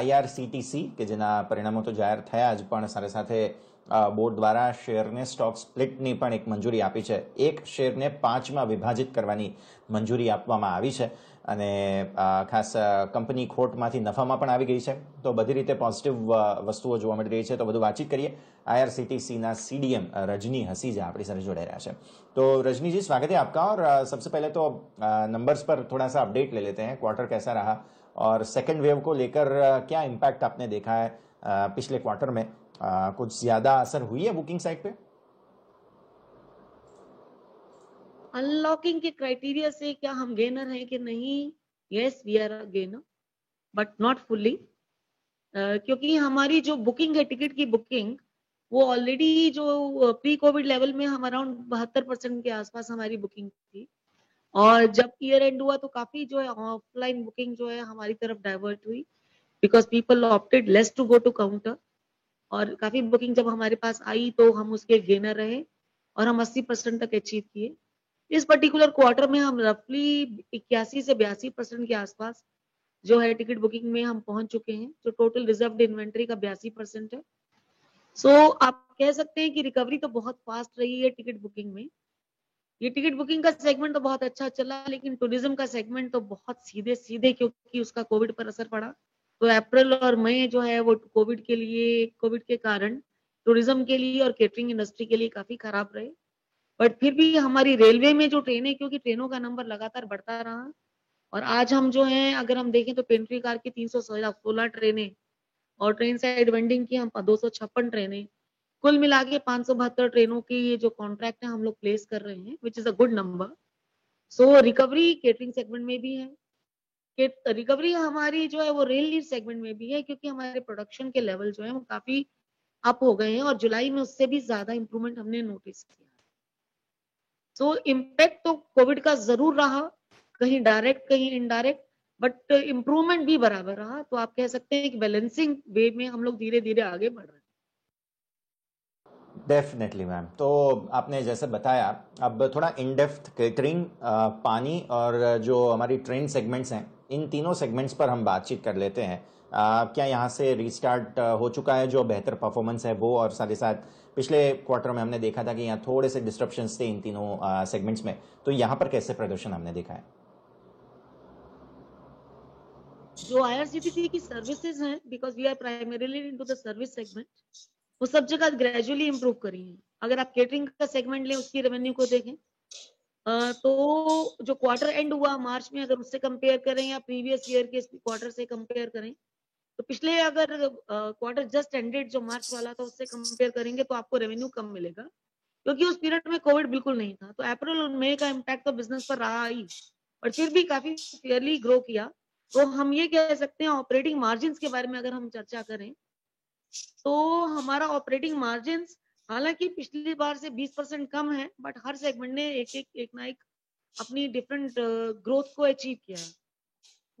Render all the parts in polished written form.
IRCTC કે જેના પરિણામો તો જાહેર થયા જ, પણ સાથે સાથે બોર્ડ દ્વારા શેરને સ્ટોક સ્પ્લિટની પણ એક મંજૂરી આપી છે. એક શેરને 5માં વિભાજિત કરવાની મંજૂરી આપવામાં આવી છે અને ખાસ કંપની ખોટમાંથી નફામાં પણ આવી ગઈ છે. તો બધી રીતે પોઝિટિવ વસ્તુઓ જોવા મળી રહી છે. તો બધું વાતચીત કરીએ. IRCTCના CDM रजनी हसीजा अपनी साथ जुड़े रहा है. तो रजनी जी, स्वागत है आपका. और सबसे पहले तो नंबर्स पर थोड़ा सा अपडेट ले लेते हैं. क्वार्टर कैसा रहा और सेकेंड वेव को लेकर क्या इम्पैक्ट आपने देखा है पिछले क्वार्टर में? कुछ ज्यादा असर हुई है बुकिंग साइड पे? अनलॉकिंग के क्राइटेरिया से क्या हम गेनर हैं कि नहीं? Yes, we are a gainer but not fully, क्योंकि हमारी जो बुकिंग है, टिकट की बुकिंग, वो ऑलरेडी जो प्री कोविड लेवल में हम अराउंड 72% के आसपास हमारी बुकिंग थी. और जब ईयर एंड हुआ तो काफी जो है ऑफलाइन बुकिंग जो है हमारी तरफ डाइवर्ट हुई, because people opted less to go to counter. और काफी बुकिंग जब हमारे पास आई तो हम उसके गेनर रहे और हम 80% तक अचीव किए. इस पर्टिकुलर क्वार्टर में हम रफली 81 से 82% के आसपास जो है टिकट बुकिंग में हम पहुंच चुके हैं, जो टोटल रिजर्व्ड इन्वेंट्री का 82% है. सो आप कह सकते हैं कि रिकवरी तो बहुत फास्ट रही है टिकट बुकिंग में. ये टिकट बुकिंग का सेगमेंट तो बहुत अच्छा चला, लेकिन टूरिज्म का सेगमेंट तो बहुत सीधे क्योंकि उसका कोविड पर असर पड़ा. तो अप्रैल और मई जो है वो कोविड के कारण टूरिज्म के लिए और केटरिंग इंडस्ट्री के लिए काफी खराब रहे. बट फिर भी हमारी रेलवे में जो ट्रेनें, क्योंकि ट्रेनों का नंबर लगातार बढ़ता रहा और आज हम जो हैं अगर हम देखें तो पेंट्री कार की 316 ट्रेनें और ट्रेन साइड वेंडिंग की हम 256 ट्रेनें, कुल मिला के 572 ट्रेनों की ये जो कॉन्ट्रैक्ट है हम लोग प्लेस कर रहे हैं, which is a good number. So recovery catering segment में भी है. रिकवरी हमारी जो है वो रेल लीड सेगमेंट में भी है, क्योंकि हमारे प्रोडक्शन के लेवल जो है वो काफी अप हो गए हैं और जुलाई में उससे भी ज्यादा इंप्रूवमेंट हमने नोटिस किया. सो इम्पैक्ट तो कोविड का जरूर रहा, कहीं डायरेक्ट कहीं इनडायरेक्ट, बट इम्प्रूवमेंट भी बराबर रहा. तो आप कह सकते हैं कि बैलेंसिंग वे में हम लोग धीरे धीरे आगे बढ़ रहे हैं. Definitely ma'am. तो आपने जैसे बताया, अब थोड़ा इन डेप्थ केटरिंग, पानी और जो हमारी ट्रेन सेगमेंट्स हैं, इन तीनों सेगमेंट्स पर हम बातचीत कर लेते हैं. क्या यहाँ से रीस्टार्ट हो चुका है जो बेहतर परफॉर्मेंस है वो, और साथ ही साथ पिछले क्वार्टर में हमने देखा था कि यहाँ थोड़े से डिस्ट्रप्शंस थे इन तीनों सेगमेंट्स में, तो यहाँ पर कैसे प्रदर्शन हमने देखा है? जो IRCTC की सर्विसेज हैं, because we are primarily into the service segment, वो सब जगह ग्रेजुअली इंप्रूव करी है. अगर आप केटरिंग का सेगमेंट लें, उसकी रेवेन्यू को देखें, तो जो क्वार्टर एंड हुआ मार्च में, अगर उससे कंपेयर करें या प्रीवियस ईयर के क्वार्टर से कंपेयर करें, तो पिछले अगर क्वार्टर जस्ट एंडेड जो मार्च वाला था उससे कंपेयर करेंगे तो आपको रेवेन्यू कम मिलेगा, क्योंकि उस पीरियड में कोविड बिल्कुल नहीं था. तो अप्रैल और मई का इम्पैक्ट तो बिजनेस पर रहा ही, और फिर भी काफी फेयरली ग्रो किया. तो हम ये कह सकते हैं ऑपरेटिंग मार्जिन के बारे में अगर हम चर्चा करें, तो हमारा ऑपरेटिंग मार्जिन हालांकि पिछली बार से 20% कम है, बट हर सेगमेंट ने एक ना एक अपनी डिफरेंट ग्रोथ को अचीव किया है.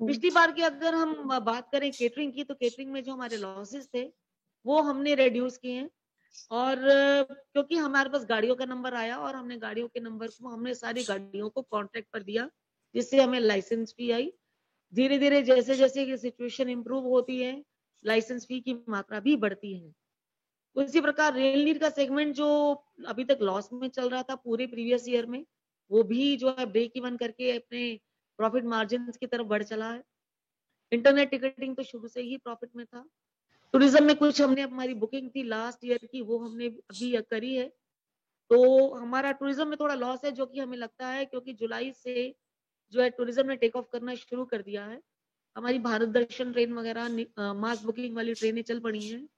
पिछली बार की अगर हम बात करें केटरिंग की, तो केटरिंग में जो हमारे लॉसेस थे वो हमने रिड्यूस किए हैं. और क्योंकि हमारे पास गाड़ियों का नंबर आया और हमने गाड़ियों के नंबर को, हमने सारी गाड़ियों को कॉन्ट्रैक्ट पर दिया, जिससे हमें लाइसेंस फी आई. धीरे धीरे जैसे जैसे ये सिचुएशन इंप्रूव होती है, लाइसेंस फी की मात्रा भी बढ़ती है. उसी प्रकार रेल नीड का सेगमेंट जो अभी तक लॉस में चल रहा था पूरे प्रीवियस ईयर में, वो भी जो है ब्रेक इवन करके अपने प्रॉफिट मार्जिन की तरफ बढ़ चला है. इंटरनेट टिकटिंग तो शुरू से ही प्रॉफिट में था. टूरिज्म में कुछ हमने हमारी बुकिंग थी लास्ट ईयर की, वो हमने अभी करी है. तो हमारा टूरिज्म में थोड़ा लॉस है, जो कि हमें लगता है क्योंकि जुलाई से जो है टूरिज्म ने टेक ऑफ करना शुरू कर दिया है. हमारी भारत दर्शन ट्रेन वगैरह मास बुकिंग वाली ट्रेनें चल पड़ी हैं.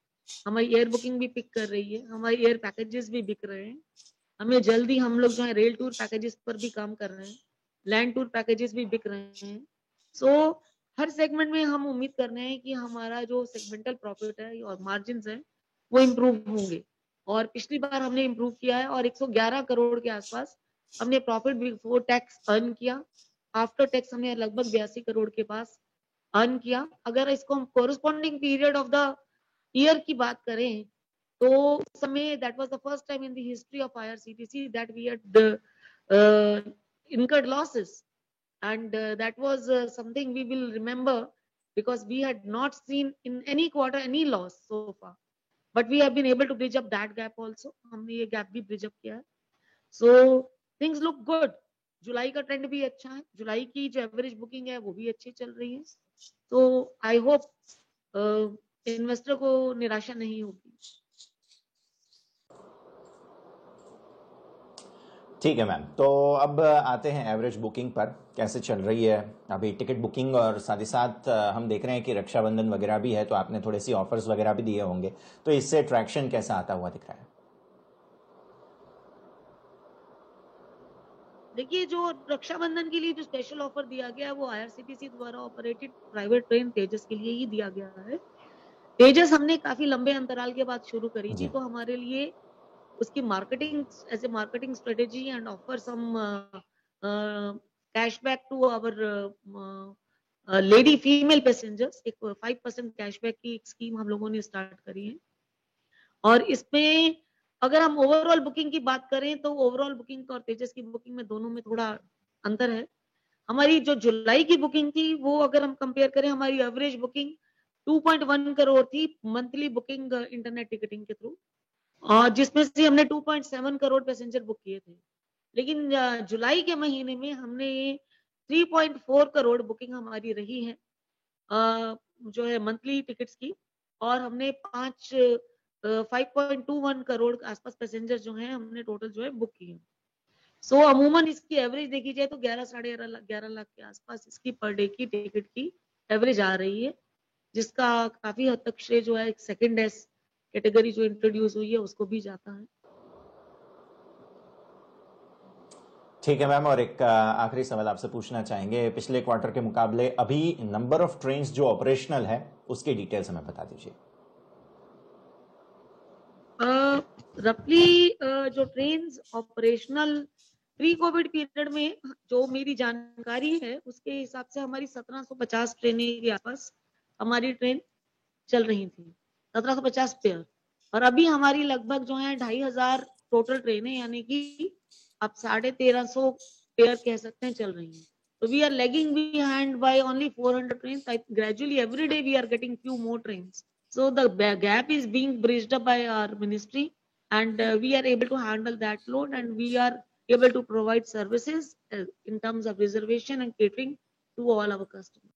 हमारी एयर बुकिंग भी पिक कर रही है, हमारी एयर पैकेजेस भी बिक रहे हैं. हमें जल्दी हम लोग जो है रेल टूर पैकेजेस पर भी काम कर रहे हैं, लैंड टूर पैकेजेस भी बिक रहे हैं. सो हर सेगमेंट में हम उम्मीद कर रहे हैं कि हमारा जो सेगमेंटल प्रॉफिट है और मार्जिन है वो इम्प्रूव होंगे. और पिछली बार हमने इम्प्रूव किया है और 111 करोड़ के आसपास हमने प्रॉफिट बिफोर टैक्स अर्न किया. आफ्टर टैक्स हमने लगभग 82 करोड़ के पास अर्न किया. अगर इसको हम corresponding period of the year की बात करें, तो उस समय that was the first time in the history of IRCTC that we had incurred losses, and that was something we will remember because we had not seen in any quarter any loss so far. But we have been able to bridge up that gap also. हमने ये gap भी bridge up किया है. So things look good. जुलाई का trend भी अच्छा है. जुलाई की जो एवरेज बुकिंग है वो भी अच्छी चल रही है. तो आई होप इन्वेस्टर को निराशा नहीं होगी. ठीक है मैम. तो अब आते हैं एवरेज बुकिंग पर, कैसे चल रही है अभी टिकट बुकिंग, और साथ ही साथ हम देख रहे हैं कि रक्षाबंधन वगैरह भी है, तो आपने थोड़ी सी ऑफर्स वगैरह भी दिए होंगे, तो इससे ट्रैक्शन कैसा आता हुआ दिख रहा है? देखिए, जो रक्षाबंधन के लिए जो स्पेशल ऑफर दिया गया है वो आईआरसीटीसी द्वारा ऑपरेटेड प्राइवेट ट्रेन तेजस के लिए ही दिया गया है. तेजस हमने काफी लंबे अंतराल के बाद शुरू करी थी, तो हमारे लिए उसकी marketing as a marketing strategy and offer some cashback to our lady female passengers, एक 5% कैशबैक की एक स्कीम हम लोगों ने स्टार्ट करी है. और इसमें अगर हम ओवरऑल बुकिंग की बात करें तो ओवरऑल बुकिंग और तेजस की बुकिंग में दोनों में थोड़ा अंतर है. हमारी जो जुलाई की बुकिंग थी वो अगर हम कंपेयर करें, हमारी एवरेज बुकिंग 2.1 करोड़ थी मंथली बुकिंग इंटरनेट टिकटिंग के थ्रू, और जिसमें से हमने 2.7 करोड़ पैसेंजर बुक किए थे. लेकिन जुलाई के महीने में हमने 3.4 करोड़ बुकिंग हमारी रही है जो है मंथली टिकट्स की, और हमने 5.21 करोड़ के आसपास पैसेंजर जो हैं हमने टोटल जो है बुक किए. सो अमूमन इसकी एवरेज देखी जाए तो 11 लाख के आसपास इसकी पर डे की टिकट की एवरेज आ रही है, जिसका काफी हद तक श्रेय जो है एक सेकंड एस कैटेगरी जो इंट्रोड्यूस हुई है उसको भी जाता है. ठीक है मैम. और एक आखिरी सवाल आपसे पूछना चाहेंगे, पिछले क्वार्टर के मुकाबले अभी नंबर ऑफ ट्रेन्स जो ऑपरेशनल है उसकी डिटेल्स हमें बता दीजिए. रफली जो trains operational pre Covid period में जो मेरी जानकारी है उसके हिसाब से हमारी 1750 ट्रेनें के आसपास हमारी ट्रेन चल रही थी, 1750 पेयर. और अभी हमारी लगभग जो है 2500 टोटल ट्रेनें, यानी कि आप 1350 पेयर कह सकते हैं, चल रही हैं. तो we are lagging behind by only 400 trains. Gradually every day we are getting few more trains. So the gap is being bridged up by our ministry, and we are able to handle that load, and we are able to provide services in terms of reservation and catering to all our customers.